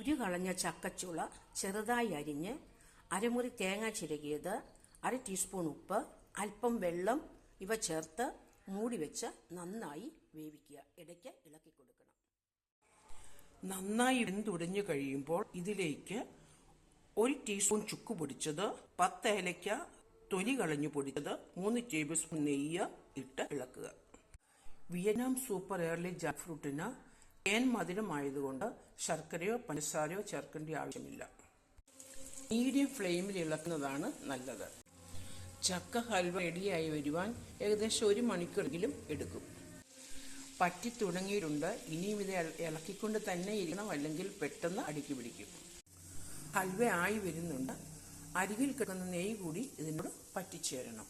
കുരു കളഞ്ഞ ചക്കച്ചുള ചെറുതായി അരിഞ്ഞ്, അരമുറി തേങ്ങ ചിരകിയത്, 1/2 ടീസ്പൂൺ ഉപ്പ്, അല്പം വെള്ളം ഇവ ചേർത്ത് മൂടി വെച്ച് നന്നായി വേവിക്കുക. ഇടയ്ക്ക് ഇളക്കി കൊടുക്കണം. നന്നായി വെന്തുടഞ്ഞു കഴിയുമ്പോൾ ഇതിലേക്ക് 1 ടീസ്പൂൺ ചുക്ക് പൊടിച്ചത്, 10 ഏലയ്ക്ക തൊലി കളഞ്ഞു പൊടിച്ചത്, 3 ടേബിൾ സ്പൂൺ നെയ്യ് ഇട്ട് ഇളക്കുക. വിയറ്റ്നാം സൂപ്പർ എയർലി ജാക്ക് ഫ്രൂട്ടിന് തേൻ മധുരമായതുകൊണ്ട് ശർക്കരയോ പഞ്ചസാരയോ ചേർക്കേണ്ട ആവശ്യമില്ല. മീഡിയം ഫ്ലെയിമിൽ ഇളക്കുന്നതാണ് നല്ലത്. ചക്ക ഹൽവ റെഡിയായി വരുവാൻ ഏകദേശം 1 മണിക്കൂറെങ്കിലും എടുക്കും. പറ്റി തുടങ്ങിയിട്ടുണ്ട്. ഇനിയും ഇത് ഇളക്കിക്കൊണ്ട് തന്നെ ഇരിക്കണം, അല്ലെങ്കിൽ പെട്ടെന്ന് അടുക്കി പിടിക്കും. ഹൽവ ആയി വരുന്നുണ്ട്. അരികിൽ കിടക്കുന്ന നെയ്യ് കൂടി ഇതിനോട് പറ്റിച്ചേരണം.